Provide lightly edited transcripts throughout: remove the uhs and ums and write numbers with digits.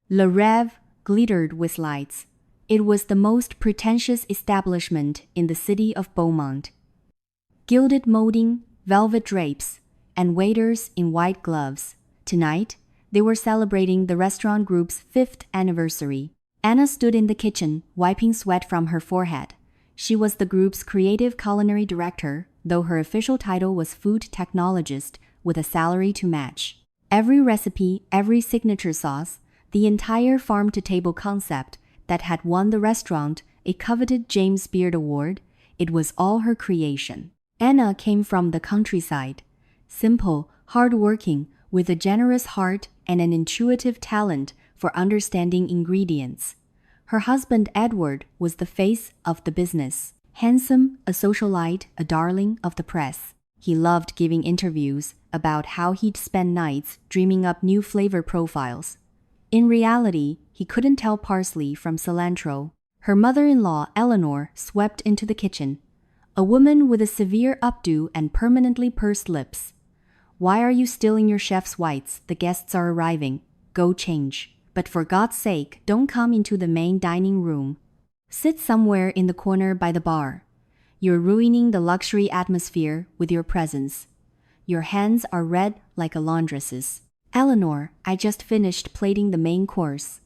Le Rêve glittered with lights. It was the most pretentious establishment in the city of Beaumont. Gilded molding, velvet drapes, and waiters in white gloves. Tonight, they were celebrating the restaurant group's 5th anniversary. Anna stood in the kitchen, wiping sweat from her forehead. She was the group's creative culinary director, though her official title was food technologist, with a salary to match. Every recipe, every signature sauce, the entire farm-to-table concept that had won the restaurant a coveted James Beard Award, it was all her creation. Anna came from the countryside. Simple, hard-working, with a generous heart and an intuitive talent for understanding ingredients. Her husband Edward was the face of the business. Handsome, a socialite, a darling of the press. He loved giving interviews about how he'd spend nights dreaming up new flavor profiles. In reality, he couldn't tell parsley from cilantro. Her mother-in-law, Eleanor, swept into the kitchen. A woman with a severe updo and permanently pursed lips. "Why are you still in your chef's whites? The guests are arriving. Go change. But for God's sake, don't come into the main dining room. Sit somewhere in the corner by the bar. You're ruining the luxury atmosphere with your presence. Your hands are red like a laundress's." "Eleanor, I just finished plating the main course.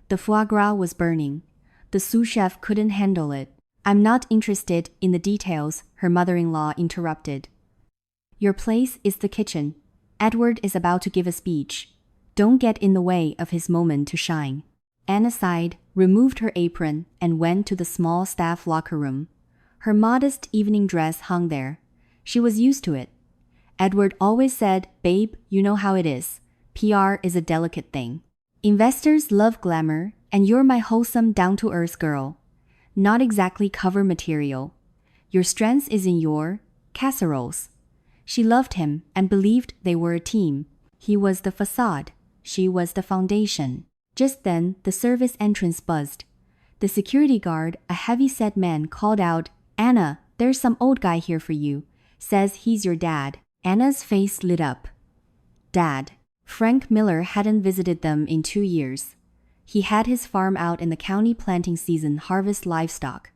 The foie gras was burning. The sous chef couldn't handle it." "I'm not interested in the details," her mother-in-law interrupted. "Your place is the kitchen. Edward is about to give a speech. Don't get in the way of his moment to shine." Anna sighed, removed her apron, and went to the small staff locker room. Her modest evening dress hung there. She was used to it. Edward always said, "Babe, you know how it is. PR is a delicate thing. Investors love glamour, and you're my wholesome, down-to-earth girl. Not exactly cover material. Your strength is in your casseroles." She loved him and believed they were a team. He was the facade. She was the foundation. Just then, the service entrance buzzed. The security guard, a heavy-set man, called out, "Anna, there's some old guy here for you. Says he's your dad." Anna's face lit up. Dad. Frank Miller hadn't visited them in 2 years. He had his farm out in the county planting season harvest livestock.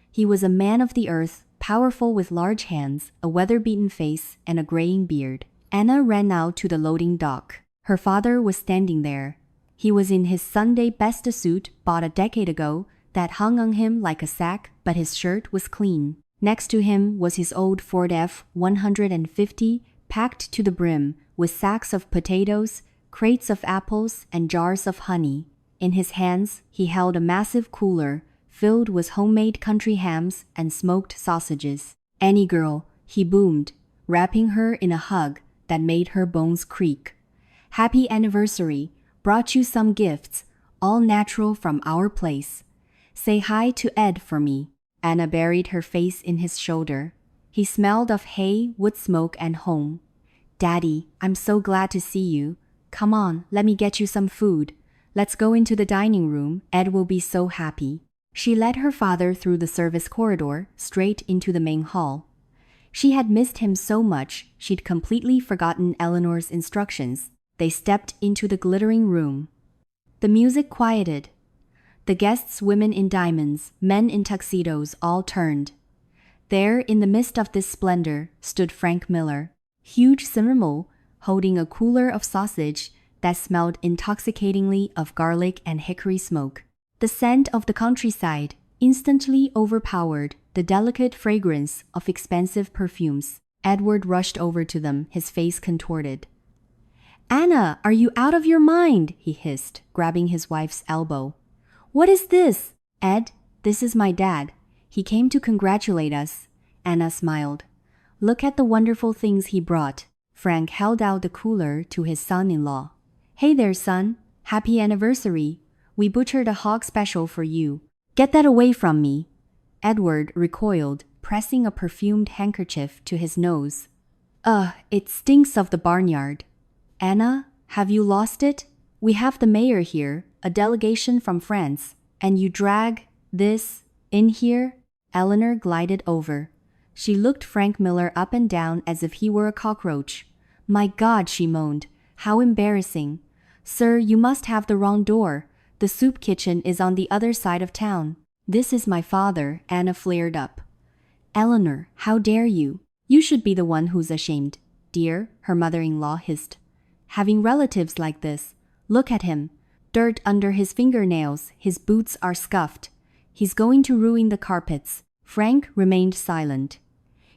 He was a man of the earth, powerful with large hands, a weather-beaten face, and a graying beard. Anna ran out to the loading dock. Her father was standing there. He was in his Sunday best suit bought a decade ago that hung on him like a sack, but his shirt was clean. Next to him was his old Ford F-150, packed to the brim with sacks of potatoes, crates of apples, and jars of honey. In his hands, he held a massive cooler filled with homemade country hams and smoked sausages. "Annie girl," he boomed, wrapping her in a hug that made her bones creak. "Happy anniversary. Brought you some gifts, all natural from our place. Say hi to Ed for me." Anna buried her face in his shoulder. He smelled of hay, wood smoke, and home. "Daddy, I'm so glad to see you. Come on, let me get you some food. Let's go into the dining room. Ed will be so happy." She led her father through the service corridor, straight into the main hall. She had missed him so much, she'd completely forgotten Eleanor's instructions. They stepped into the glittering room. The music quieted. The guests, women in diamonds, men in tuxedos, all turned. There, in the midst of this splendor, stood Frank Miller, huge simmermole, holding a cooler of sausage that smelled intoxicatingly of garlic and hickory smoke. The scent of the countryside instantly overpowered the delicate fragrance of expensive perfumes. Edward rushed over to them, his face contorted. "Anna, are you out of your mind?" he hissed, grabbing his wife's elbow. "What is this?" "Ed, this is my dad. He came to congratulate us." Anna smiled. "Look at the wonderful things he brought." Frank held out the cooler to his son-in-law. "Hey there, son. Happy anniversary. We butchered a hog special for you. Get that away from me." Edward recoiled, pressing a perfumed handkerchief to his nose. "Ugh, it stinks of the barnyard." "Anna, have you lost it? We have the mayor here, a delegation from France, and you drag this in here?" Eleanor glided over. She looked Frank Miller up and down as if he were a cockroach. "My God," she moaned. "How embarrassing. Sir, you must have the wrong door. The soup kitchen is on the other side of town. This is my father, Anna flared up. Eleanor, how dare you? You should be the one who's ashamed, dear, her mother-in-law hissed. Having relatives like this, look at him. Dirt under his fingernails, his boots are scuffed. He's going to ruin the carpets. Frank remained silent.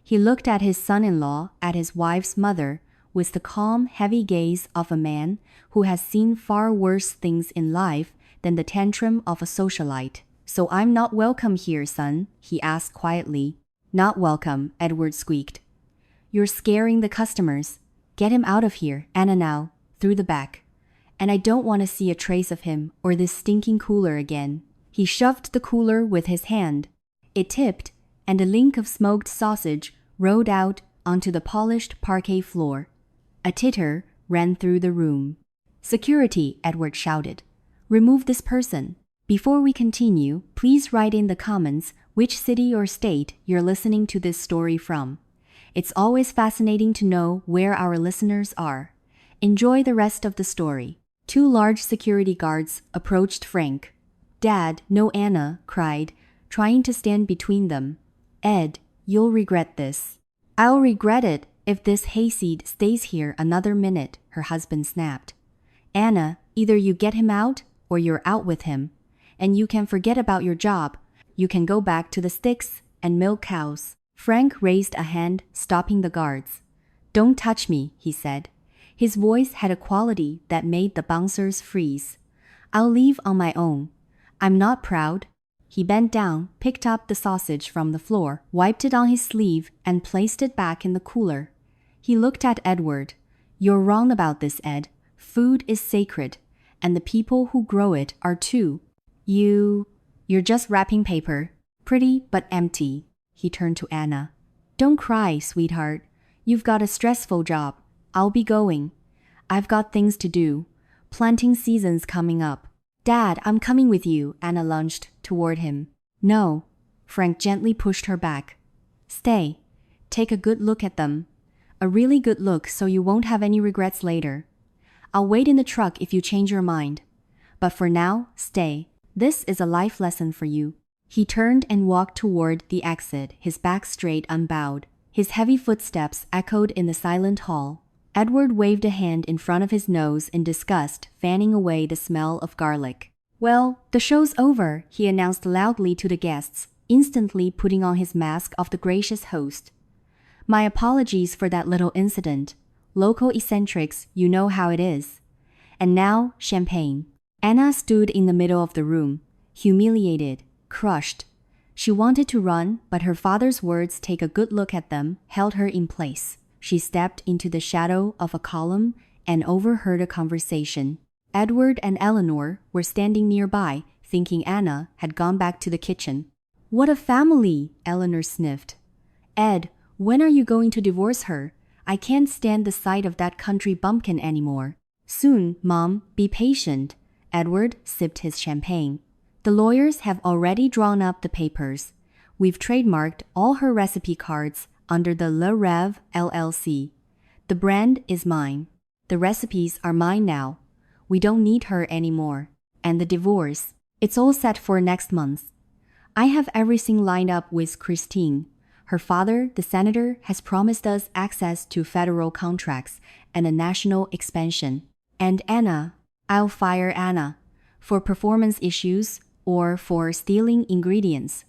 He looked at his son-in-law, at his wife's mother, with the calm, heavy gaze of a man who has seen far worse things in life than the tantrum of a socialite. So I'm not welcome here, son, he asked quietly. Not welcome, Edward squeaked. You're scaring the customers. Get him out of here, Anna now, through the back. And I don't want to see a trace of him or this stinking cooler again. He shoved the cooler with his hand. It tipped, and a link of smoked sausage rolled out onto the polished parquet floor. A titter ran through the room. Security, Edward shouted. Remove this person. Before we continue, please write in the comments which city or state you're listening to this story from. It's always fascinating to know where our listeners are. Enjoy the rest of the story. 2 large security guards approached Frank. Dad, no Anna, cried, trying to stand between them. Ed, you'll regret this. I'll regret it if this hayseed stays here another minute, her husband snapped. Anna, either you get him out or you're out with him. And you can forget about your job. You can go back to the sticks and milk cows. Frank raised a hand, stopping the guards. Don't touch me, he said. His voice had a quality that made the bouncers freeze. I'll leave on my own. I'm not proud. He bent down, picked up the sausage from the floor, wiped it on his sleeve, and placed it back in the cooler. He looked at Edward. You're wrong about this, Ed. Food is sacred, and the people who grow it are too. You're just wrapping paper. Pretty but empty. He turned to Anna. Don't cry, sweetheart. You've got a stressful job. I'll be going. I've got things to do. Planting season's coming up. Dad, I'm coming with you, Anna lunged toward him. No. Frank gently pushed her back. Stay. Take a good look at them. A really good look so you won't have any regrets later. I'll wait in the truck if you change your mind. But for now, stay. This is a life lesson for you. He turned and walked toward the exit, his back straight, unbowed. His heavy footsteps echoed in the silent hall. Edward waved a hand in front of his nose in disgust, fanning away the smell of garlic. Well, the show's over, he announced loudly to the guests, instantly putting on his mask of the gracious host. My apologies for that little incident. Local eccentrics, you know how it is. And now, champagne. Anna stood in the middle of the room, humiliated, crushed. She wanted to run, but her father's words, take a good look at them, held her in place. She stepped into the shadow of a column and overheard a conversation. Edward and Eleanor were standing nearby, thinking Anna had gone back to the kitchen. What a family, Eleanor sniffed. Ed, when are you going to divorce her? I can't stand the sight of that country bumpkin anymore. Soon, Mom, be patient. Edward sipped his champagne. The lawyers have already drawn up the papers. We've trademarked all her recipe cards under the Le Rev LLC. The brand is mine. The recipes are mine now. We don't need her anymore. And the divorce, it's all set for next month. I have everything lined up with Christine. Her father, the senator, has promised us access to federal contracts and a national expansion. And Anna, I'll fire Anna for performance issues or for stealing ingredients.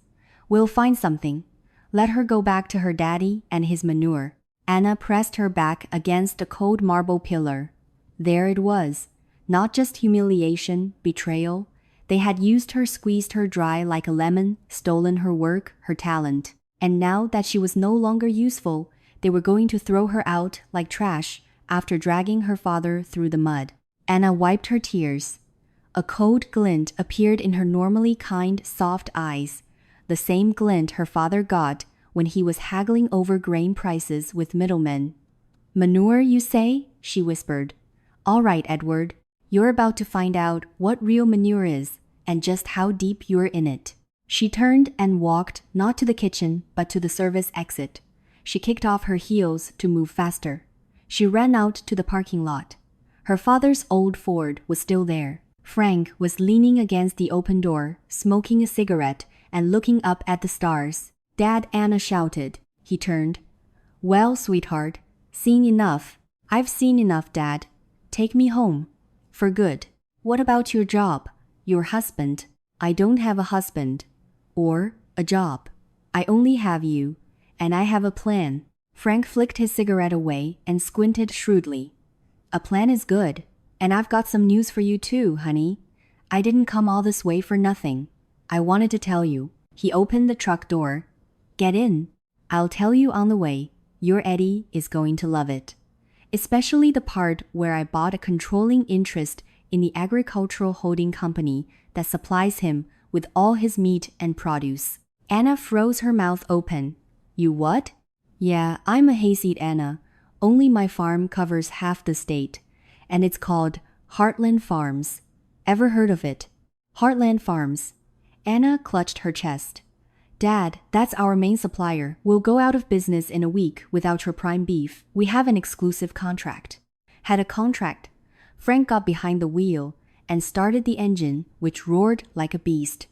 We'll find something. Let her go back to her daddy and his manure. Anna pressed her back against a cold marble pillar. There it was. Not just humiliation, betrayal. They had used her, squeezed her dry like a lemon, stolen her work, her talent. And now that she was no longer useful, they were going to throw her out like trash after dragging her father through the mud. Anna wiped her tears. A cold glint appeared in her normally kind, soft eyes, the same glint her father got when he was haggling over grain prices with middlemen. Manure, you say? She whispered. All right, Edward. You're about to find out what real manure is and just how deep you're in it. She turned and walked not to the kitchen but to the service exit. She kicked off her heels to move faster. She ran out to the parking lot. Her father's old Ford was still there. Frank was leaning against the open door, smoking a cigarette and looking up at the stars. Dad, Anna shouted. He turned. Well, sweetheart, seen enough. I've seen enough, Dad. Take me home. For good. What about your job? Your husband? I don't have a husband. Or a job. I only have you. And I have a plan. Frank flicked his cigarette away and squinted shrewdly. A plan is good. And I've got some news for you too, honey. I didn't come all this way for nothing. I wanted to tell you. He opened the truck door. Get in. I'll tell you on the way. Your Eddie is going to love it. Especially the part where I bought a controlling interest in the agricultural holding company that supplies him with all his meat and produce. Anna froze her mouth open. You what? Yeah, I'm a hayseed, Anna. Only my farm covers half the state. And it's called Heartland Farms. Ever heard of it? Heartland Farms. Anna clutched her chest. Dad, that's our main supplier. We'll go out of business in a week without your prime beef. We have an exclusive contract. Had a contract. Frank got behind the wheel and started the engine, which roared like a beast.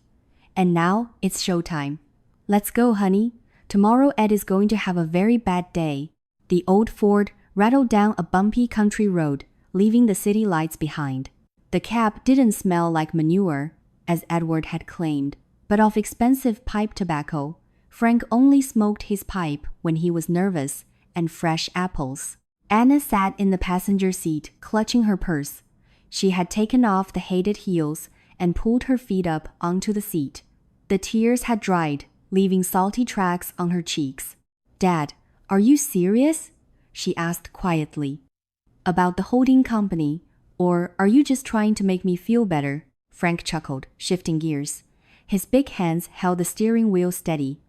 And now it's showtime. Let's go, honey. Tomorrow Ed is going to have a very bad day. The old Ford rattled down a bumpy country road, leaving the city lights behind. The cab didn't smell like manure, as Edward had claimed, but of expensive pipe tobacco. Frank only smoked his pipe when he was nervous, and fresh apples. Anna sat in the passenger seat, clutching her purse. She had taken off the hated heels and pulled her feet up onto the seat. The tears had dried, leaving salty tracks on her cheeks. Dad, are you serious? She asked quietly. About the holding company, or are you just trying to make me feel better? Frank chuckled, shifting gears. His big hands held the steering wheel steady.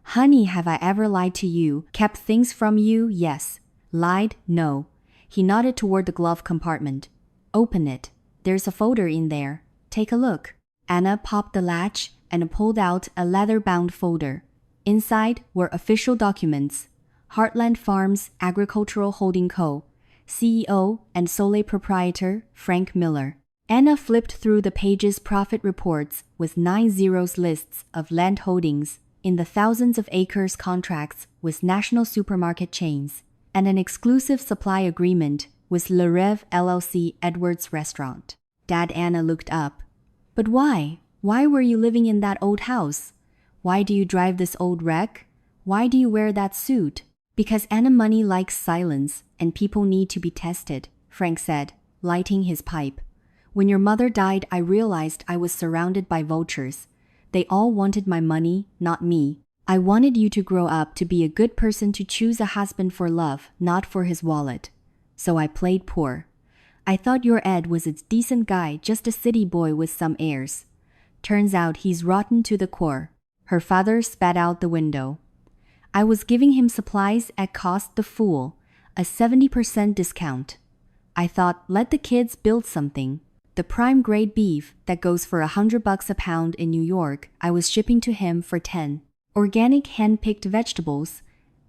Honey, have I ever lied to you? Kept things from you? Yes. Lied? No. He nodded toward the glove compartment. Open it. There's a folder in there. Take a look. Anna popped the latch and pulled out a leather-bound folder. Inside were official documents. Heartland Farms Agricultural Holding Co., CEO and sole proprietor Frank Miller. Anna flipped through the page's profit reports with 9 zeros lists of land holdings in the thousands of acres contracts with national supermarket chains, and an exclusive supply agreement with Le Rev LLC Edwards Restaurant. Dad, Anna looked up. But why? Why were you living in that old house? Why do you drive this old wreck? Why do you wear that suit? Because Anna money likes silence and people need to be tested, Frank said, lighting his pipe. When your mother died, I realized I was surrounded by vultures. They all wanted my money, not me. I wanted you to grow up to be a good person, to choose a husband for love, not for his wallet. So I played poor. I thought your Ed was a decent guy, just a city boy with some airs. Turns out he's rotten to the core. Her father spat out the window. I was giving him supplies at cost, the fool, a 70% discount. I thought, let the kids build something. The prime grade beef that goes for $100 a pound in New York, I was shipping to him for 10. Organic hand-picked vegetables,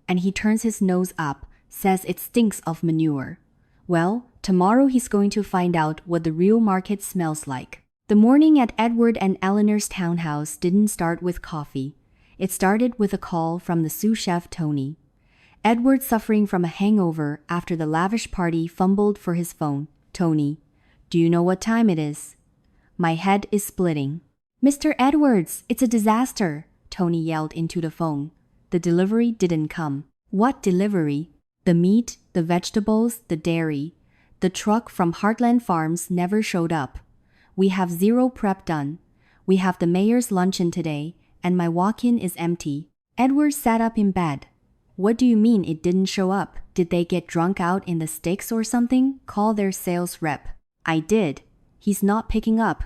and he turns his nose up, says it stinks of manure. Well, tomorrow he's going to find out what the real market smells like. The morning at Edward and Eleanor's townhouse didn't start with coffee. It started with a call from the sous chef Tony. Edward, suffering from a hangover after the lavish party, fumbled for his phone. Tony, do you know what time it is? My head is splitting. Mr. Edwards, it's a disaster, Tony yelled into the phone. The delivery didn't come. What delivery? The meat, the vegetables, the dairy. The truck from Heartland Farms never showed up. We have zero prep done. We have the mayor's luncheon today, and my walk-in is empty. Edward sat up in bed. What do you mean it didn't show up? Did they get drunk out in the sticks or something? Call their sales rep. I did. He's not picking up.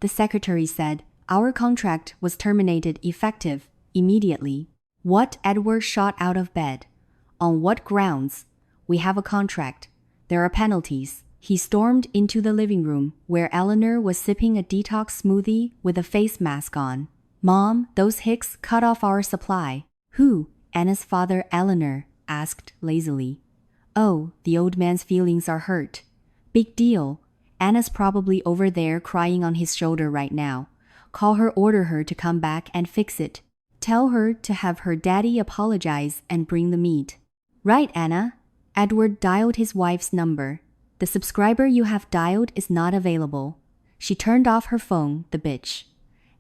The secretary said, our contract was terminated effective immediately. What? Edward shot out of bed. On what grounds? We have a contract. There are penalties. He stormed into the living room, where Eleanor was sipping a detox smoothie with a face mask on. Mom, those hicks cut off our supply. Who? Anna's father, Eleanor, asked lazily. Oh, the old man's feelings are hurt. Big deal. Anna's probably over there crying on his shoulder right now. Call her, order her to come back and fix it. Tell her to have her daddy apologize and bring the meat. Right, Anna? Edward dialed his wife's number. The subscriber you have dialed is not available. She turned off her phone, the bitch.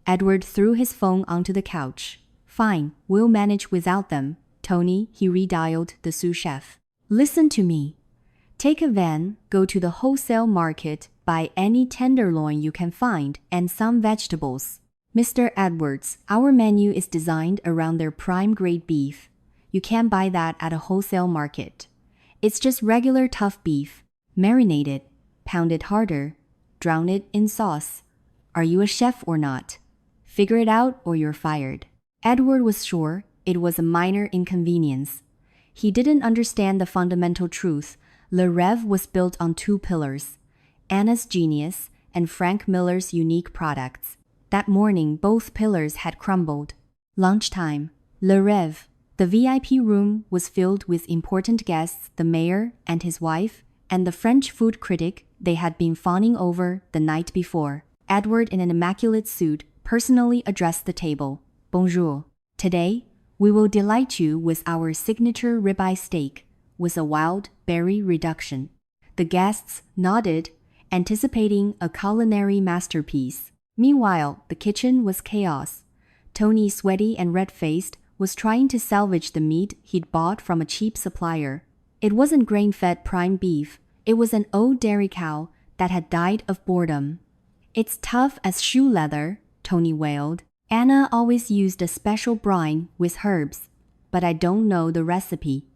Edward threw his phone onto the couch. Fine, we'll manage without them. Tony, he redialed the sous chef. Listen to me. Take a van, go to the wholesale market, buy any tenderloin you can find, and some vegetables. Mr. Edwards, our menu is designed around their prime grade beef. You can't buy that at a wholesale market. It's just regular tough beef. Marinate it, pound it harder, drown it in sauce. Are you a chef or not? Figure it out or you're fired. Edward was sure it was a minor inconvenience. He didn't understand the fundamental truth. Le Rêve was built on two pillars: Anna's genius and Frank Miller's unique products. That morning, both pillars had crumbled. Lunchtime. Le Rêve. The VIP room was filled with important guests, the mayor and his wife, and the French food critic they had been fawning over the night before. Edward, in an immaculate suit, personally addressed the table. Bonjour. Today, we will delight you with our signature ribeye steak, with a wild berry reduction. The guests nodded, anticipating a culinary masterpiece. Meanwhile, the kitchen was chaos. Tony, sweaty and red-faced, was trying to salvage the meat he'd bought from a cheap supplier. It wasn't grain-fed prime beef. It was an old dairy cow that had died of boredom. It's tough as shoe leather, Tony wailed. Anna always used a special brine with herbs, but I don't know the recipe.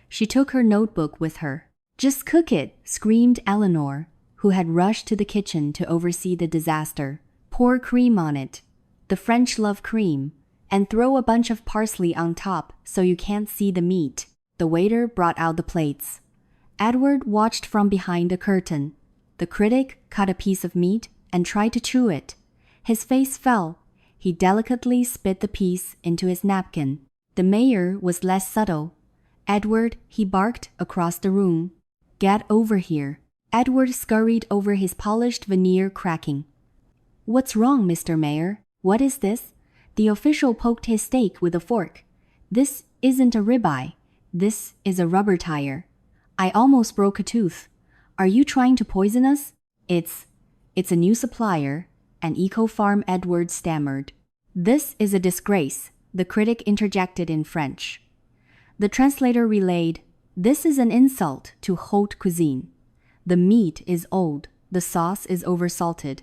She took her notebook with her. Just cook it, screamed Eleanor, who had rushed to the kitchen to oversee the disaster. Pour cream on it. The French love cream. And throw a bunch of parsley on top so you can't see the meat. The waiter brought out the plates. Edward watched from behind the curtain. The critic cut a piece of meat and tried to chew it. His face fell. He delicately spit the piece into his napkin. The mayor was less subtle. Edward, he barked across the room. Get over here. Edward scurried over his polished veneer, cracking. What's wrong, Mr. Mayor? What is this? The official poked his steak with a fork. This isn't a ribeye. This is a rubber tire. I almost broke a tooth. Are you trying to poison us? It's a new supplier, an eco-farm, Edward stammered. This is a disgrace, the critic interjected in French. The translator relayed, this is an insult to haute cuisine. The meat is old, the sauce is oversalted,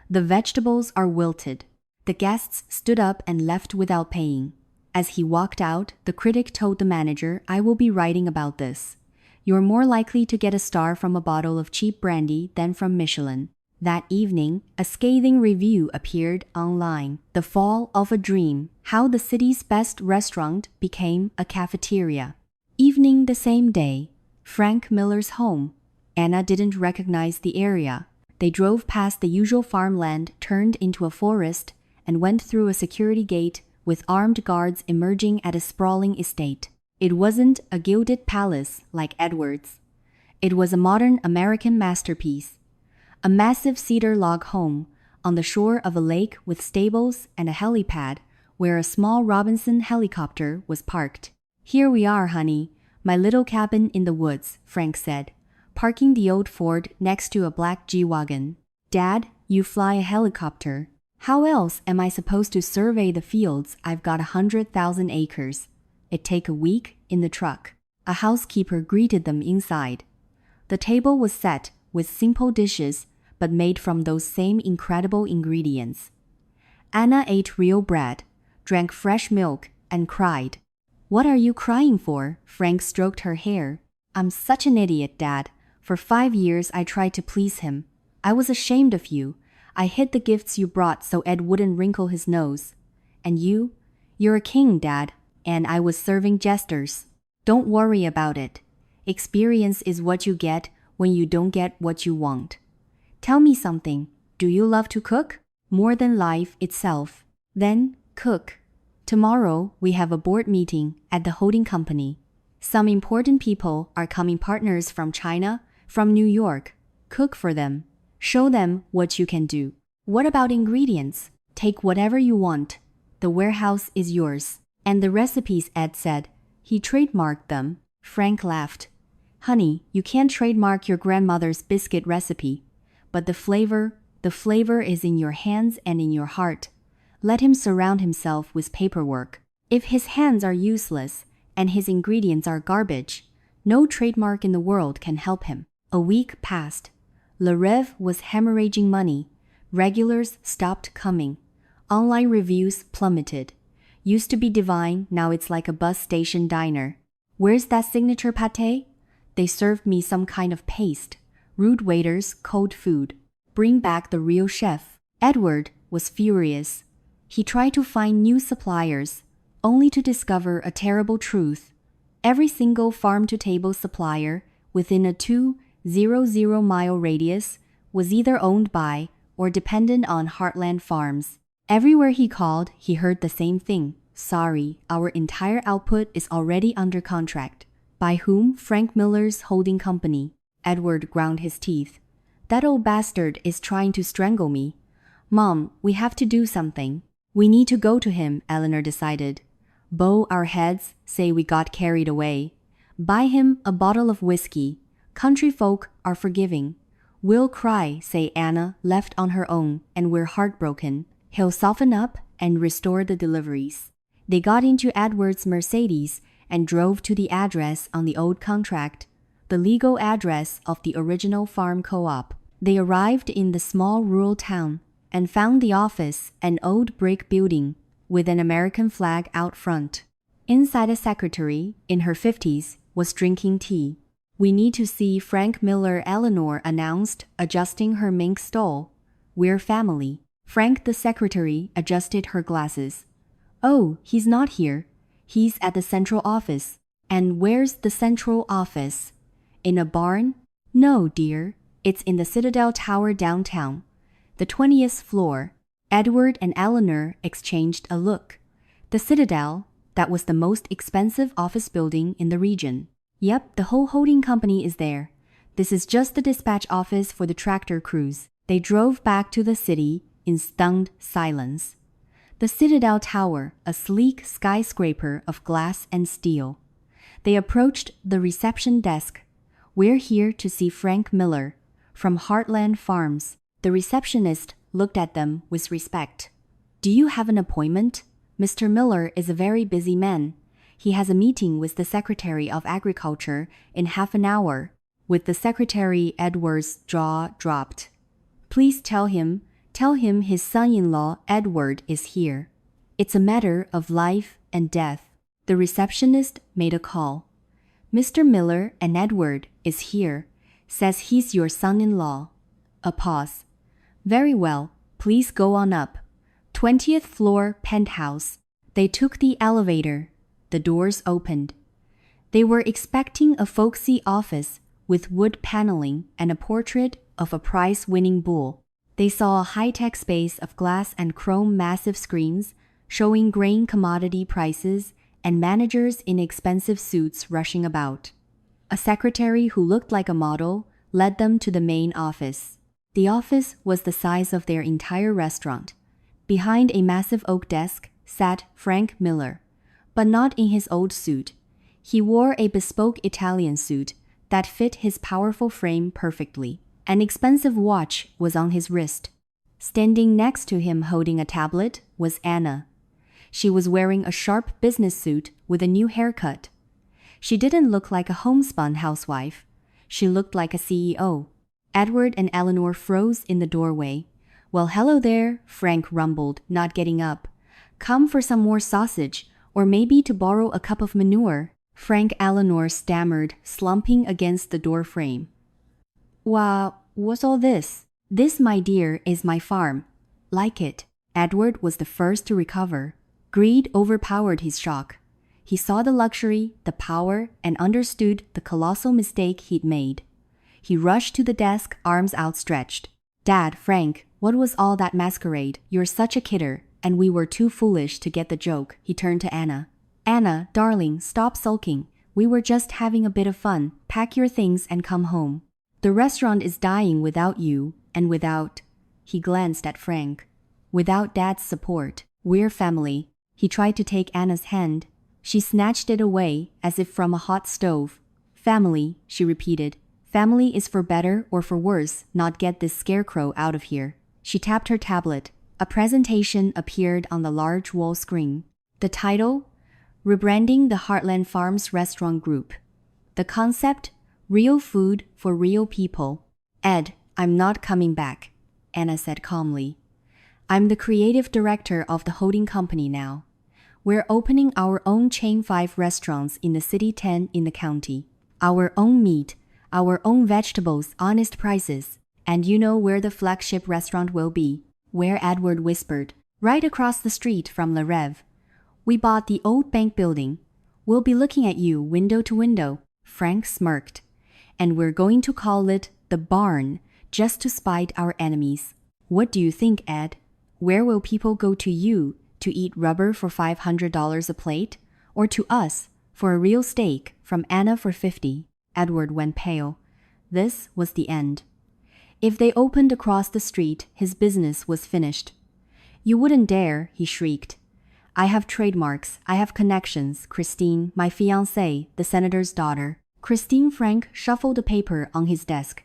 the vegetables are wilted. The guests stood up and left without paying. As he walked out, the critic told the manager, I will be writing about this. You're more likely to get a star from a bottle of cheap brandy than from Michelin. That evening, a scathing review appeared online. The Fall of a Dream, How the City's Best Restaurant Became a Cafeteria. Evening the same day, Frank Miller's home. Anna didn't recognize the area. They drove past the usual farmland, turned into a forest, and went through a security gate with armed guards emerging at a sprawling estate. It wasn't a gilded palace like Edward's. It was a modern American masterpiece. A massive cedar log home on the shore of a lake with stables and a helipad where a small Robinson helicopter was parked. Here we are, honey, my little cabin in the woods, Frank said, parking the old Ford next to a black G-Wagon. Dad, you fly a helicopter. How else am I supposed to survey the fields? I've got 100,000 acres. It'd take a week in the truck. A housekeeper greeted them inside. The table was set with simple dishes, but made from those same incredible ingredients. Anna ate real bread, drank fresh milk, and cried. What are you crying for? Frank stroked her hair. I'm such an idiot, Dad. For 5 years I tried to please him. I was ashamed of you. I hid the gifts you brought so Ed wouldn't wrinkle his nose. And you're a king, Dad, and I was serving jesters. Don't worry about it. Experience is what you get when you don't get what you want. Tell me something. Do you love to cook? More than life itself. Then cook. Tomorrow we have a board meeting at the holding company. Some important people are coming, partners from China, from New York. Cook for them. Show them what you can do. What about ingredients? Take whatever you want. The warehouse is yours. And the recipes, Ed said. He trademarked them. Frank laughed. Honey, you can't trademark your grandmother's biscuit recipe. But the flavor is in your hands and in your heart. Let him surround himself with paperwork. If his hands are useless and his ingredients are garbage, no trademark in the world can help him. A week passed. Le Rêve was hemorrhaging money. Regulars stopped coming. Online reviews plummeted. Used to be divine, now it's like a bus station diner. Where's that signature pâté? They served me some kind of paste. Rude waiters, cold food. Bring back the real chef. Edward was furious. He tried to find new suppliers, only to discover a terrible truth. Every single farm-to-table supplier within a 200-mile radius was either owned by or dependent on Heartland Farms. Everywhere he called, he heard the same thing. Sorry, our entire output is already under contract. By whom? Frank Miller's holding company. Edward ground his teeth. That old bastard is trying to strangle me. Mom, we have to do something. We need to go to him, Eleanor decided. Bow our heads, say we got carried away. Buy him a bottle of whiskey. Country folk are forgiving. We'll cry, say Anna, left on her own, and we're heartbroken. He'll soften up and restore the deliveries. They got into Edward's Mercedes and drove to the address on the old contract, the legal address of the original farm co-op. They arrived in the small rural town and found the office an old brick building with an American flag out front. Inside, a secretary, in her 50s, was drinking tea. We need to see Frank Miller, Eleanor announced, adjusting her mink stole. We're family. Frank, the secretary, adjusted her glasses. Oh, he's not here. He's at the central office. And where's the central office? In a barn? No, dear. It's in the Citadel Tower downtown. The 20th floor. Edward and Eleanor exchanged a look. The Citadel, that was the most expensive office building in the region. Yep, the whole holding company is there. This is just the dispatch office for the tractor crews. They drove back to the city in stunned silence. The Citadel Tower, a sleek skyscraper of glass and steel. They approached the reception desk. We're here to see Frank Miller, from Heartland Farms. The receptionist looked at them with respect. Do you have an appointment? Mr. Miller is a very busy man. He has a meeting with the Secretary of Agriculture in half an hour. With the secretary, Edward's jaw dropped. Please tell him his son-in-law, Edward, is here. It's a matter of life and death. The receptionist made a call. Mr. Miller and Edward is here. Says he's your son-in-law. A pause. Very well, please go on up. 20th floor penthouse. They took the elevator. The doors opened. They were expecting a folksy office with wood paneling and a portrait of a prize-winning bull. They saw a high-tech space of glass and chrome massive screens showing grain commodity prices and managers in expensive suits rushing about. A secretary who looked like a model led them to the main office. The office was the size of their entire restaurant. Behind a massive oak desk sat Frank Miller, but not in his old suit. He wore a bespoke Italian suit that fit his powerful frame perfectly. An expensive watch was on his wrist. Standing next to him holding a tablet was Anna. She was wearing a sharp business suit with a new haircut. She didn't look like a homespun housewife. She looked like a CEO. Edward and Eleanor froze in the doorway. Well, hello there, Frank rumbled, not getting up. Come for some more sausage, or maybe to borrow a cup of manure. Frank, Eleanor stammered, slumping against the door frame. What's all this? This, my dear, is my farm. Like it. Edward was the first to recover. Greed overpowered his shock. He saw the luxury, the power, and understood the colossal mistake he'd made. He rushed to the desk, arms outstretched. Dad, Frank, what was all that masquerade? You're such a kidder, and we were too foolish to get the joke. He turned to Anna. Anna, darling, stop sulking. We were just having a bit of fun. Pack your things and come home. The restaurant is dying without you, And he glanced at Frank. Without Dad's support, we're family. He tried to take Anna's hand. She snatched it away as if from a hot stove. Family, she repeated. Family is for better or for worse, not get this scarecrow out of here. She tapped her tablet. A presentation appeared on the large wall screen. The title? Rebranding the Heartland Farms Restaurant Group. The concept? Real food for real people. Ed, I'm not coming back, Anna said calmly. I'm the creative director of the holding company now. We're opening our own chain 5 restaurants in the city, 10 in the county. Our own meat, our own vegetables, honest prices. And you know where the flagship restaurant will be? Where Edward whispered. Right across the street from Le Rev. We bought the old bank building. We'll be looking at you window to window. Frank smirked. And we're going to call it the Barn, just to spite our enemies. What do you think, Ed? Where will people go to you to eat rubber for $500 a plate? Or to us for a real steak from Anna for $50? Edward went pale. This was the end. If they opened across the street, his business was finished. You wouldn't dare, he shrieked. I have trademarks, I have connections, Christine, my fiancée, the senator's daughter. Christine. Frank shuffled the paper on his desk.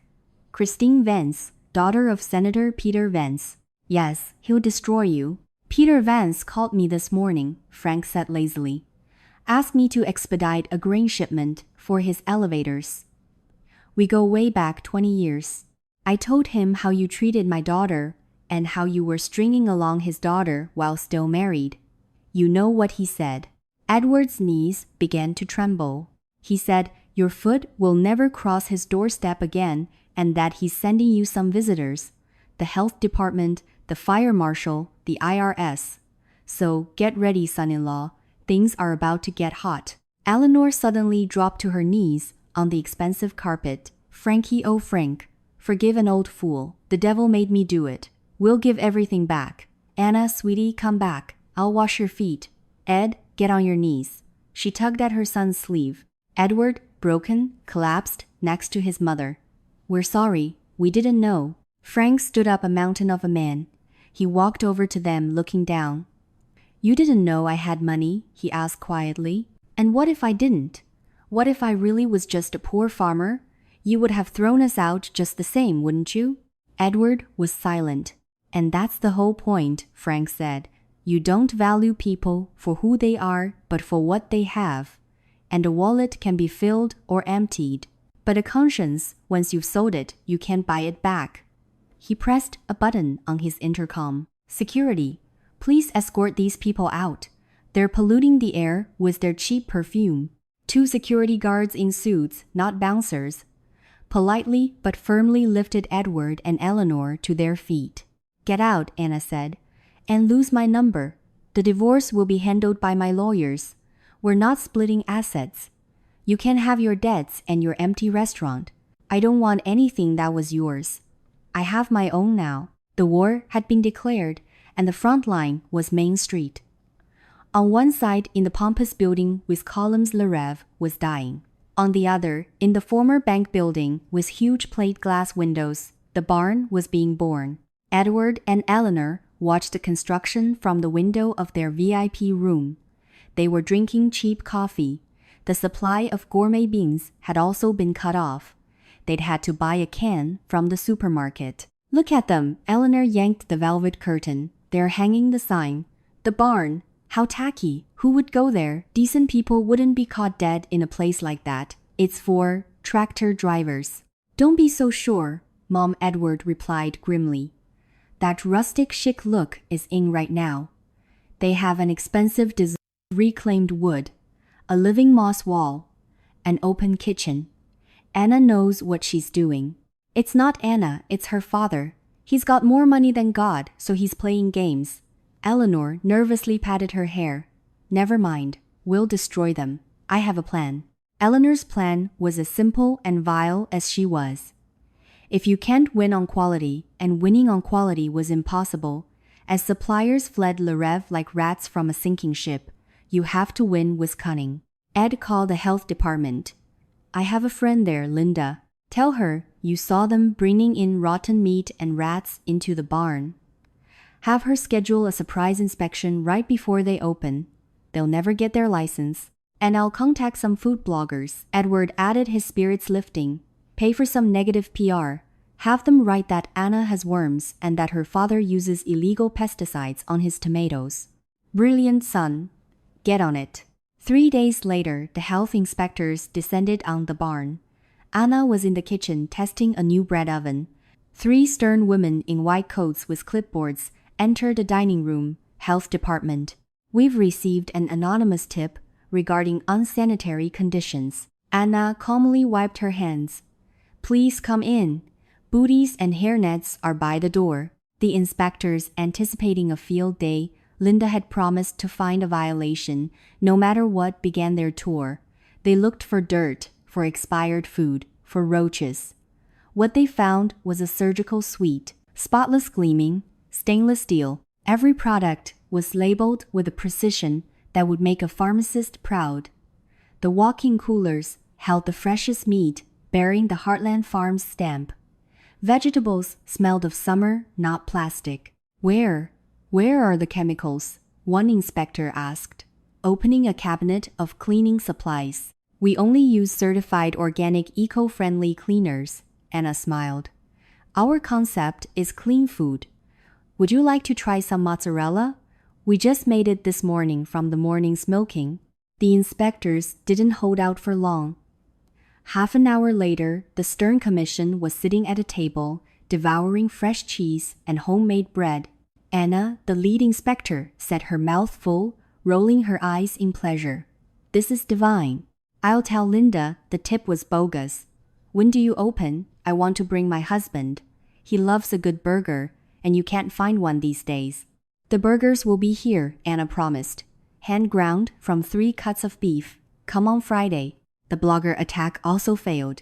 Christine Vance, daughter of Senator Peter Vance. Yes, he'll destroy you. Peter Vance called me this morning, Frank said lazily. Asked me to expedite a grain shipment for his elevators. We go way back 20 years. I told him how you treated my daughter and how you were stringing along his daughter while still married. You know what he said. Edward's knees began to tremble. He said, your foot will never cross his doorstep again and that he's sending you some visitors. The health department, the fire marshal, the IRS. So get ready, son-in-law. Things are about to get hot. Eleanor suddenly dropped to her knees on the expensive carpet. Frankie, oh Frank, forgive an old fool. The devil made me do it. We'll give everything back. Anna, sweetie, come back. I'll wash your feet. Ed, get on your knees. She tugged at her son's sleeve. Edward, broken, collapsed next to his mother. We're sorry. We didn't know. Frank stood up, a mountain of a man. He walked over to them, looking down. You didn't know I had money? He asked quietly. And what if I didn't? What if I really was just a poor farmer? You would have thrown us out just the same, wouldn't you? Edward was silent. And that's the whole point, Frank said. You don't value people for who they are, but for what they have. And a wallet can be filled or emptied. But a conscience, once you've sold it, you can't buy it back. He pressed a button on his intercom. Security, please escort these people out. They're polluting the air with their cheap perfume. 2 security guards in suits, not bouncers, politely but firmly lifted Edward and Eleanor to their feet. Get out, Anna said, and lose my number. The divorce will be handled by my lawyers. We're not splitting assets. You can have your debts and your empty restaurant. I don't want anything that was yours. I have my own now. The war had been declared, and the front line was Main Street. On one side, in the pompous building with columns, Le Rev was dying. On the other, in the former bank building with huge plate glass windows, the barn was being born. Edward and Eleanor watched the construction from the window of their VIP room. They were drinking cheap coffee. The supply of gourmet beans had also been cut off. They'd had to buy a can from the supermarket. Look at them, Eleanor yanked the velvet curtain. They're hanging the sign. The barn. How tacky. Who would go there? Decent people wouldn't be caught dead in a place like that. It's for tractor drivers. Don't be so sure, Mom, Edward replied grimly. That rustic chic look is in right now. They have an expensive design, reclaimed wood, a living moss wall, an open kitchen. Anna knows what she's doing. It's not Anna, it's her father. He's got more money than God, so he's playing games. Eleanor nervously patted her hair. Never mind, we'll destroy them. I have a plan. Eleanor's plan was as simple and vile as she was. If you can't win on quality, and winning on quality was impossible, as suppliers fled Le Rev like rats from a sinking ship, you have to win with cunning. Ed called the health department. I have a friend there, Linda. Tell her you saw them bringing in rotten meat and rats into the barn. Have her schedule a surprise inspection right before they open. They'll never get their license. And I'll contact some food bloggers." Edward added, his spirits lifting. "Pay for some negative PR. Have them write that Anna has worms and that her father uses illegal pesticides on his tomatoes." "Brilliant, son. Get on it." 3 days later, the health inspectors descended on the barn. Anna was in the kitchen testing a new bread oven. 3 stern women in white coats with clipboards entered the dining room. "Health department. We've received an anonymous tip regarding unsanitary conditions." Anna calmly wiped her hands. "Please come in. Booties and hairnets are by the door." The inspectors, anticipating a field day, Linda had promised to find a violation, no matter what, began their tour. They looked for dirt, for expired food, for roaches. What they found was a surgical suite, spotless gleaming, stainless steel. Every product was labeled with a precision that would make a pharmacist proud. The walk-in coolers held the freshest meat, bearing the Heartland Farms stamp. Vegetables smelled of summer, not plastic. Where are the chemicals?" one inspector asked, opening a cabinet of cleaning supplies. "We only use certified organic eco-friendly cleaners," Anna smiled. "Our concept is clean food. Would you like to try some mozzarella? We just made it this morning from the morning's milking." The inspectors didn't hold out for long. Half an hour later, the Stern Commission was sitting at a table, devouring fresh cheese and homemade bread. Anna, the lead inspector, set her mouth full, rolling her eyes in pleasure. "This is divine. I'll tell Linda the tip was bogus. When do you open? I want to bring my husband. He loves a good burger, and you can't find one these days." "The burgers will be here," Anna promised. "Hand ground from 3 cuts of beef. Come on Friday." The blogger attack also failed.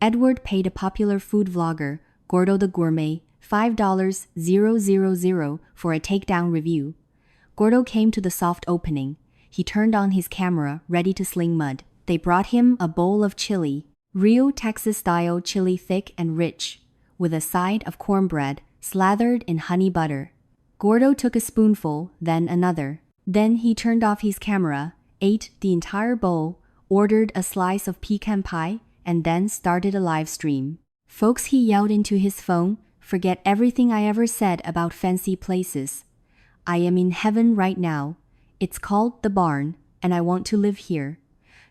Edward paid a popular food vlogger, Gordo the Gourmet, $5,000 for a takedown review. Gordo came to the soft opening. He turned on his camera, ready to sling mud. They brought him a bowl of chili, real Texas-style chili, thick and rich, with a side of cornbread slathered in honey butter. Gordo took a spoonful, then another. Then he turned off his camera, ate the entire bowl, ordered a slice of pecan pie, and then started a live stream. "Folks," he yelled into his phone, "forget everything I ever said about fancy places. I am in heaven right now. It's called The Barn, and I want to live here.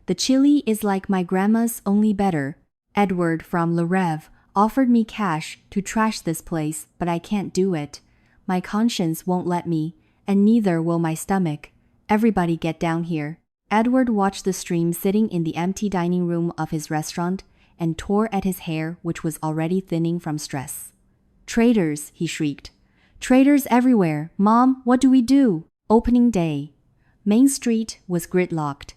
The chili is like my grandma's, only better. Edward from Le Rêve offered me cash to trash this place, but I can't do it. My conscience won't let me, and neither will my stomach. Everybody get down here." Edward watched the stream sitting in the empty dining room of his restaurant and tore at his hair, which was already thinning from stress. "Traitors," he shrieked. "Traitors everywhere. Mom, what do we do?" Opening day. Main Street was gridlocked.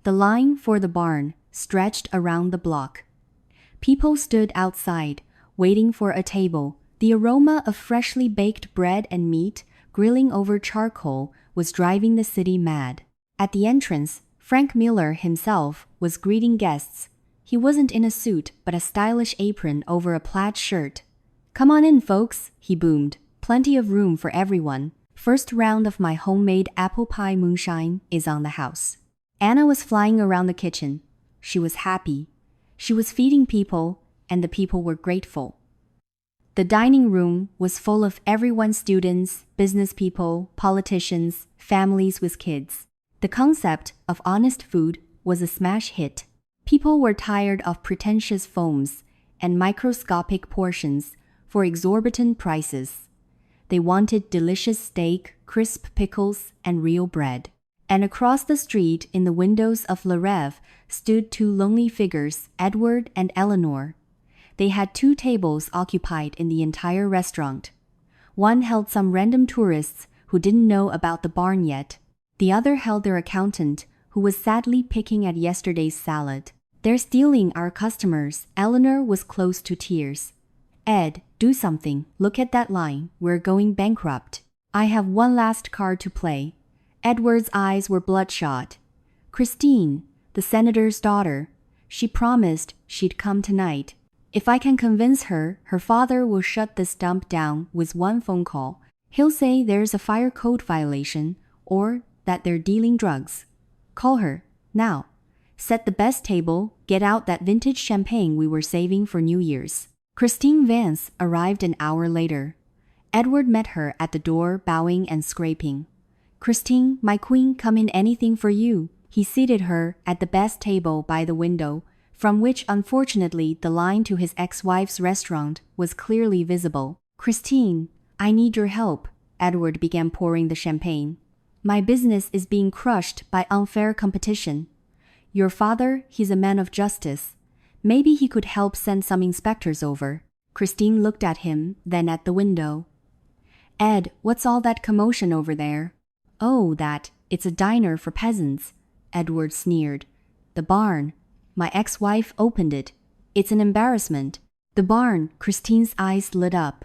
The line for the barn stretched around the block. People stood outside, waiting for a table. The aroma of freshly baked bread and meat grilling over charcoal was driving the city mad. At the entrance, Frank Miller himself was greeting guests. He wasn't in a suit, but a stylish apron over a plaid shirt. "Come on in, folks," he boomed. "Plenty of room for everyone. First round of my homemade apple pie moonshine is on the house." Anna was flying around the kitchen. She was happy. She was feeding people, and the people were grateful. The dining room was full of everyone: students, business people, politicians, families with kids. The concept of honest food was a smash hit. People were tired of pretentious foams and microscopic portions for exorbitant prices. They wanted delicious steak, crisp pickles, and real bread. And across the street, in the windows of Le Rêve, stood 2 lonely figures, Edward and Eleanor. They had 2 tables occupied in the entire restaurant. One held some random tourists who didn't know about the barn yet. The other held their accountant, who was sadly picking at yesterday's salad. "They're stealing our customers." Eleanor was close to tears. "Ed, do something. Look at that line. We're going bankrupt." "I have one last card to play." Edward's eyes were bloodshot. "Christine, the senator's daughter. She promised she'd come tonight. If I can convince her, her father will shut this dump down with one phone call. He'll say there's a fire code violation or that they're dealing drugs. Call her, now. Set the best table, get out that vintage champagne we were saving for New Year's. Christine Vance arrived an hour later. Edward met her at the door, bowing and scraping. Christine, my queen, come in, anything for you. He seated her at the best table by the window, from which unfortunately the line to his ex-wife's restaurant was clearly visible. Christine, I need your help. Edward began pouring the champagne. My business is being crushed by unfair competition. Your father, he's a man of justice. Maybe he could help send some inspectors over. Christine looked at him, then at the window. Ed, what's all that commotion over there? Oh, it's a diner for peasants. Edward sneered. The barn. My ex-wife opened it. It's an embarrassment. The barn, Christine's eyes lit up.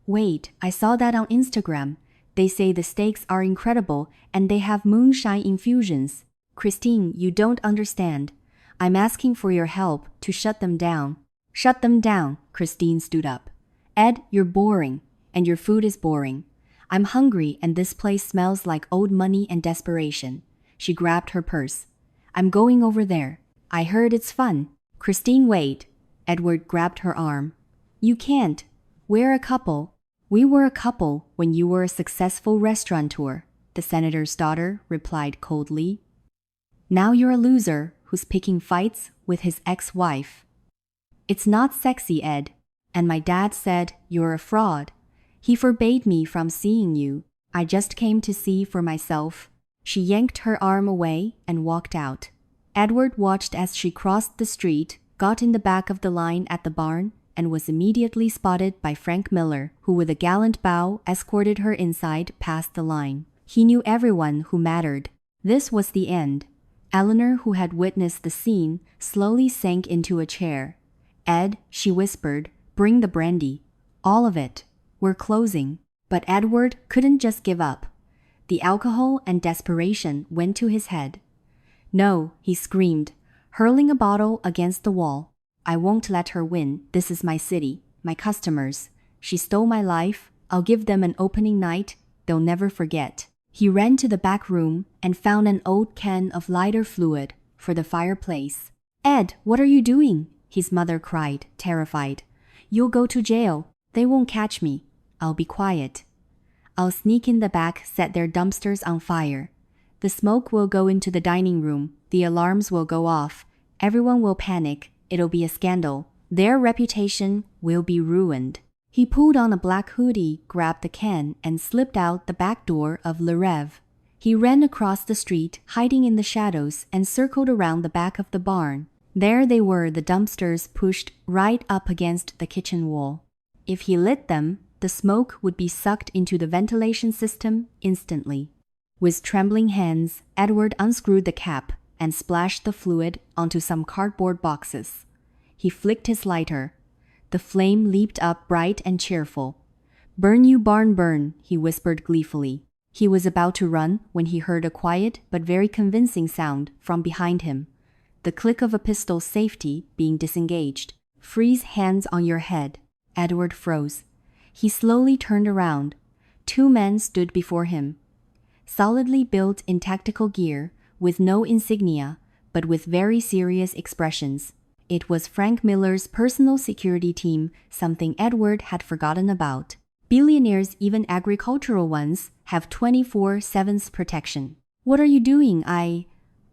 Wait, I saw that on Instagram. They say the steaks are incredible and they have moonshine infusions. Christine, you don't understand. I'm asking for your help to shut them down. Shut them down, Christine stood up. Ed, you're boring, and your food is boring. I'm hungry and this place smells like old money and desperation. She grabbed her purse. I'm going over there. I heard it's fun. Christine, wait. Edward grabbed her arm. You can't. We're a couple. We were a couple when you were a successful restaurateur, the senator's daughter replied coldly. Now you're a loser who's picking fights with his ex-wife. It's not sexy, Ed. And my dad said you're a fraud. He forbade me from seeing you. I just came to see for myself. She yanked her arm away and walked out. Edward watched as she crossed the street, got in the back of the line at the barn, and was immediately spotted by Frank Miller, who with a gallant bow escorted her inside past the line. He knew everyone who mattered. This was the end. Eleanor, who had witnessed the scene, slowly sank into a chair. Ed, she whispered, bring the brandy. All of it. We're closing. But Edward couldn't just give up. The alcohol and desperation went to his head. No, he screamed, hurling a bottle against the wall. I won't let her win. This is my city, my customers. She stole my life. I'll give them an opening night they'll never forget. He ran to the back room and found an old can of lighter fluid for the fireplace. Ed, what are you doing? His mother cried, terrified. You'll go to jail. They won't catch me. I'll be quiet. I'll sneak in the back, set their dumpsters on fire. The smoke will go into the dining room. The alarms will go off. Everyone will panic. It'll be a scandal. Their reputation will be ruined. He pulled on a black hoodie, grabbed the can, and slipped out the back door of Le Rêve. He ran across the street, hiding in the shadows, and circled around the back of the barn. There they were, the dumpsters pushed right up against the kitchen wall. If he lit them, the smoke would be sucked into the ventilation system instantly. With trembling hands, Edward unscrewed the cap and splashed the fluid onto some cardboard boxes. He flicked his lighter. The flame leaped up bright and cheerful. Burn, you barn, burn, he whispered gleefully. He was about to run when he heard a quiet but very convincing sound from behind him. The click of a pistol's safety being disengaged. Freeze, hands on your head. Edward froze. He slowly turned around. Two men stood before him. Solidly built in tactical gear, with no insignia, but with very serious expressions. It was Frank Miller's personal security team, something Edward had forgotten about. Billionaires, even agricultural ones, have 24/7 protection. What are you doing? I